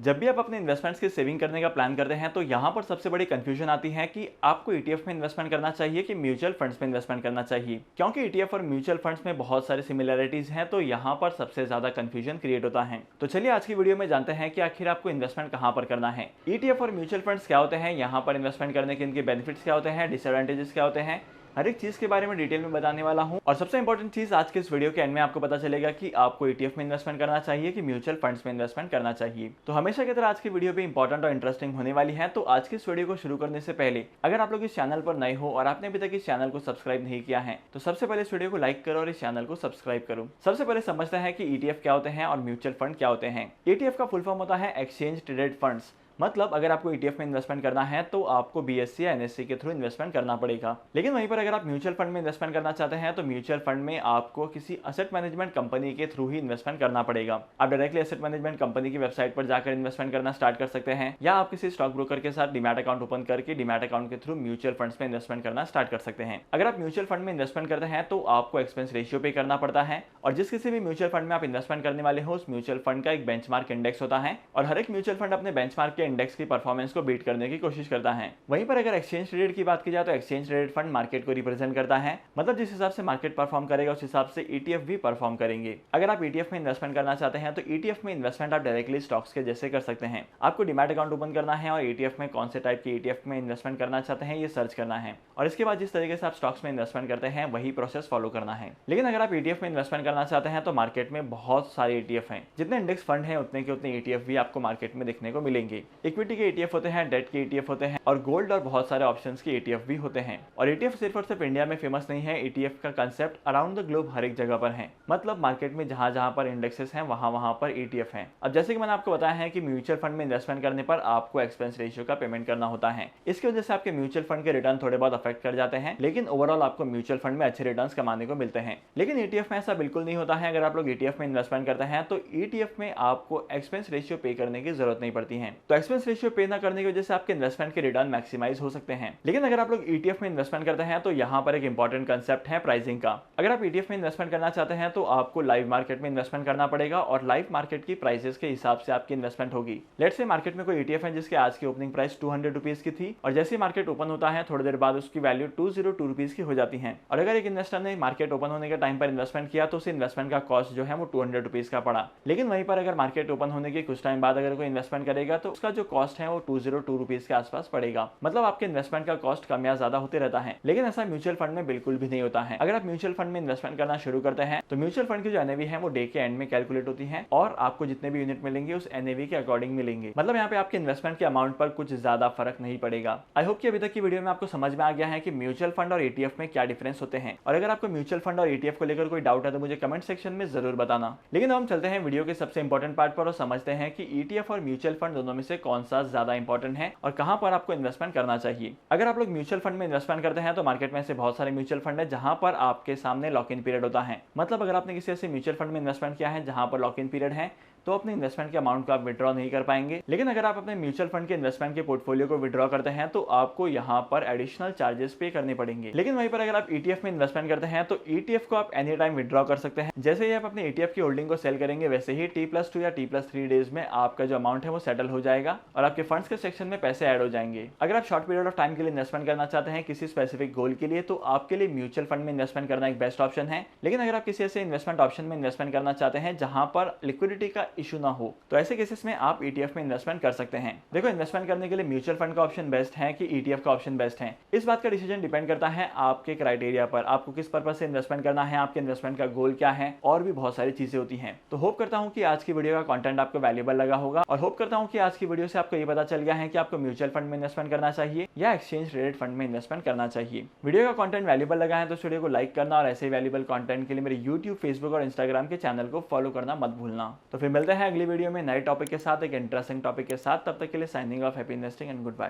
जब भी आप अपने इन्वेस्टमेंट्स की सेविंग करने का प्लान करते हैं तो यहाँ पर सबसे बड़ी कंफ्यूजन आती है कि आपको ईटीएफ में इन्वेस्टमेंट करना चाहिए कि म्यूचुअल फंड्स में इन्वेस्टमेंट करना चाहिए। क्योंकि ईटीएफ और म्यूचुअल फंड्स में बहुत सारी सिमिलरिटीज हैं तो यहाँ पर सबसे ज्यादा कंफ्यूजन क्रिएट होता है। तो चलिए आज की वीडियो में जानते हैं कि आखिर आपको इन्वेस्टमेंट कहाँ पर करना है, ईटीएफ और म्यूचुअल फंड्स क्या होते हैं, यहाँ पर इन्वेस्टमेंट करने के इनके बेनिफिट्स क्या होते हैं, डिसएडवांटेजेस क्या होते हैं, हर एक चीज के बारे में डिटेल में बताने वाला हूं। और सबसे इंपॉर्टेंट चीज आज के इस वीडियो के एंड में आपको पता चलेगा कि आपको ईटीएफ में इन्वेस्टमेंट करना चाहिए कि म्यूचुअल फंड्स में इन्वेस्टमेंट करना चाहिए। तो हमेशा की तरह आज की वीडियो भी इंपॉर्टेंट और इंटरेस्टिंग होने वाली है। तो आज की इस वीडियो को शुरू करने से पहले अगर आप लोग इस चैनल पर नए हो और आपने अभी तक इस चैनल को सब्सक्राइब नहीं किया है तो सबसे पहले इस वीडियो को लाइक करो और इस चैनल को सब्सक्राइब करो। सबसे पहले समझते हैं कि ईटीएफ क्या होते हैं और म्यूचुअल फंड क्या होते हैं। ईटीएफ का फुल फॉर्म होता है एक्सचेंज ट्रेडेड फंड्स। मतलब अगर आपको ईटीएफ में इन्वेस्टमेंट करना है तो आपको बीएससी या एनएससी के थ्रू इन्वेस्टमेंट करना पड़ेगा। लेकिन वहीं पर अगर आप म्यूचुअल फंड में इन्वेस्टमेंट करना चाहते हैं तो म्यूचुअल फंड में आपको किसी असेट मैनेजमेंट कंपनी के थ्रू ही इन्वेस्टमेंट करना पड़ेगा। आप डायरेक्टली असेट मैनेजमेंट कंपनी की वेबसाइट पर जाकर इन्वेस्टमेंट करना स्टार्ट कर सकते हैं या आप किसी स्टॉक ब्रोकर के साथ डीमैट अकाउंट ओपन करके डीमैट अकाउंट के थ्रू म्यूचुअल फंड्स में इन्वेस्टमेंट करना स्टार्ट कर सकते हैं। अगर आप म्यूचुअल फंड में इन्वेस्टमेंट करते हैं तो आपको एक्सपेंस रेशियो पे करना पड़ता है और जिस किसी भी म्यूचुअल फंड में आप इन्वेस्टमेंट करने वाले हो उस म्यूचुअल फंड का एक बेंचमार्क इंडेक्स होता है और हर एक म्यूचुअल फंड अपने बेंचमार्क के इंडेक्स की परफॉर्मेंस को बीट करने की कोशिश करता है। वहीं पर अगर एक्सचेंज ट्रेडेड की बात की जाए तो एक्सचेंज ट्रेडेड फंड मार्केट को रिप्रेजेंट करता है। मतलब जिस हिसाब से मार्केट परफॉर्म करेगा उस हिसाब से ईटीएफ भी परफॉर्म करेंगे। अगर आप ईटीएफ में इन्वेस्टमेंट करना चाहते हैं तो ईटीएफ में इन्वेस्टमेंट आप डायरेक्टली स्टॉक्स के जैसे कर सकते हैं। आपको डीमैट अकाउंट ओपन करना है और ईटीएफ में कौन से टाइप के ईटीएफ में इन्वेस्टमेंट करना चाहते हैं ये सर्च करना है और इसके बाद जिस तरीके से आप स्टॉक्स में इन्वेस्टमेंट करते हैं वही प्रोसेस फॉलो करना है। लेकिन अगर आप ईटीएफ में इन्वेस्टमेंट करना चाहते हैं तो मार्केट में बहुत सारे ईटीएफ हैं। जितने इंडेक्स फंड हैं उतने के उतने ईटीएफ भी आपको मार्केट में देखने को मिलेंगे। इक्विटी के ईटीएफ होते हैं, डेट के ईटीएफ होते हैं और गोल्ड और बहुत सारे ऑप्शंस के ईटीएफ भी होते हैं। और ईटीएफ सिर्फ और सिर्फ इंडिया में फेमस नहीं है, ईटीएफ का कंसेप्ट अराउंड द ग्लोब हर एक जगह पर है। मतलब मार्केट में जहां जहां पर इंडेक्सेस हैं वहां पर ईटीएफ हैं। अब जैसे कि मैंने आपको बताया है कि म्यूचुअल फंड में इन्वेस्टमेंट करने पर आपको एक्सपेंस रेशियो का पेमेंट करना होता है। इसकी वजह से आपके म्यूचुअल फंड के रिटर्न थोड़े बहुत अफेक्ट कर जाते हैं, लेकिन ओवरऑल आपको म्यूचुअल फंड में अच्छे रिटर्न कमाने को मिलते हैं। लेकिन ईटीएफ में ऐसा बिल्कुल नहीं होता है। अगर आप लोग ईटीएफ में इन्वेस्टमेंट करते हैं तो ईटीएफ में आपको एक्सपेंस रेशियो पे करने की जरूरत नहीं पड़ती है। तो एक्सपेंस रेशियो पे ना करने की वजह से आपके इन्वेस्टमेंट के रिटर्न मैक्सिमाइज हो सकते हैं। लेकिन अगर आप लोग ईटीएफ में इन्वेस्टमेंट करते हैं तो यहाँ पर एक इंपॉर्टेंट कंसेप्ट है प्राइसिंग का। अगर आप ईटीएफ में इन्वेस्टमेंट करना चाहते हैं तो आपको लाइव मार्केट में इन्वेस्टमेंट करना पड़ेगा और लाइव मार्केट की प्राइसेस के हिसाब से आपकी इन्वेस्टमेंट होगी। लेट्स से मार्केट में कोई ईटीएफ है जिसके आज की ओपनिंग प्राइस 200 रुपीज की थी और जैसे मार्केट ओपन होता है थोड़ी देर बाद उसकी वैल्यू 202 रुपीज की हो जाती है। और अगर एक इन्वेस्टर ने मार्केट ओपन होने के टाइम पर इन्वेस्टमेंट किया तो उसे इन्वेस्टमेंट का कॉस्ट जो है वो 200 रुपीज का पड़ा। लेकिन वहीं पर अगर मार्केट ओपन होने के कुछ टाइम बाद अगर कोई इन्वेस्टमेंट करेगा तो उसका जो कॉस्ट है वो 202 रुपीज के आसपास पड़ेगा। मतलब आपके इन्वेस्टमेंट का कॉस्ट कम या ज्यादा होते रहता है। लेकिन ऐसा म्यूचुअल फंड में बिल्कुल भी नहीं होता है। अगर आप म्यूचुअल फंड में इन्वेस्टमेंट करना शुरू करते हैं तो म्यूचुअल फंड की जो एनएवी है वो डे के एंड में कैलकुलेट होती है और आपको जितने भी यूनिट मिलेंगे उस एनएवी के अकॉर्डिंग मिलेंगे। मतलब यहाँ पे आपके इन्वेस्टमेंट के अमाउंट पर कुछ ज्यादा फर्क नहीं पड़ेगा। आई होप कि अभी तक की वीडियो में आपको समझ में आ गया है कि म्यूचुअल फंड और ईटीएफ में क्या डिफरेंस होते हैं। और अगर आपको म्यूचुअल फंड और ईटीएफ को लेकर कोई डाउट है तो मुझे कमेंट सेक्शन में जरूर बताना। लेकिन हम चलते हैं वीडियो के सबसे इंपॉर्टेंट पार्ट पर और समझते हैं कि ईटीएफ और म्यूचुअल फंड दोनों में से कौन सा ज्यादा इंपॉर्टेंट है और कहां पर आपको इन्वेस्टमेंट करना चाहिए। अगर आप लोग म्यूचुअल फंड में इन्वेस्टमेंट करते हैं तो मार्केट में ऐसे बहुत सारे म्यूचुअल फंड है जहां पर आपके सामने लॉक इन पीरियड होता है। मतलब अगर आपने किसी ऐसे म्यूचुअल फंड में इन्वेस्टमेंट किया है जहां पर लॉक इन पीरियड है तो अपने इन्वेस्टमेंट के अमाउंट को आप विड्रॉ नहीं कर पाएंगे। लेकिन अगर आप अपने म्यूचुअल फंड के इन्वेस्टमेंट के पोर्टफोलियो को विड्रॉ करते हैं तो आपको यहाँ पर एडिशनल चार्जेस पे करने पड़ेंगे। लेकिन वहीं पर अगर आप ईटीएफ में इन्वेस्टमेंट करते हैं तो ईटीएफ को आप एनी टाइम विड्रॉ कर सकते हैं। जैसे ही आप अपने ईटीएफ की होल्डिंग को सेल करेंगे वैसे ही T+2 या T+3 डेज में आपका जो अमाउंट है वो सेटल हो जाएगा और आपके फंड्स के सेक्शन में पैसे ऐड हो जाएंगे। अगर आप शॉर्ट पीरियड ऑफ टाइम के लिए इन्वेस्टमेंट करना चाहते हैं किसी स्पेसिफिक गोल के लिए तो आपके लिए म्यूचुअल फंड में इन्वेस्टमेंट करना एक बेस्ट ऑप्शन है। लेकिन अगर आप किसी ऐसे इन्वेस्टमेंट ऑप्शन में इन्वेस्टमेंट करना चाहते हैं जहां पर लिक्विडिटी का इशू ना हो तो ऐसे केसेस में आप ईटीएफ में इन्वेस्टमेंट कर सकते हैं। देखो इन्वेस्टमेंट करने के लिए म्यूचुअल फंड का ऑप्शन बेस्ट है कि ईटीएफ का ऑप्शन बेस्ट है, इस बात का डिसीजन डिपेंड करता है आपके क्राइटेरिया पर। आपको किस पर्पज से इन्वेस्टमेंट करना है, आपके इन्वेस्टमेंट का गोल क्या है और भी बहुत सारी चीजें होती हैं। तो होप करता हूं कि आज की वीडियो का कंटेंट आपको वैल्यूएबल लगा होगा और होप करता हूं कि आज की वीडियो से आपको ये पता चल गया है कि आपको म्यूचुअल फंड में इन्वेस्टमेंट करना चाहिए या एक्सचेंज ट्रेडेड फंड में इन्वेस्टमेंट करना चाहिए। वीडियो का कंटेंट वैल्यूएबल लगा है तो इस वीडियो को लाइक करना और ऐसे ही वैल्यूएबल कंटेंट के लिए मेरे यूट्यूब, फेसबुक और इंस्टाग्राम के चैनल को फॉलो करना मत भूलना। तो फिर मिलते हैं अगली वीडियो में नए टॉपिक के साथ, एक इंटरेस्टिंग टॉपिक के साथ। तब तक के लिए signing off, happy investing and good bye.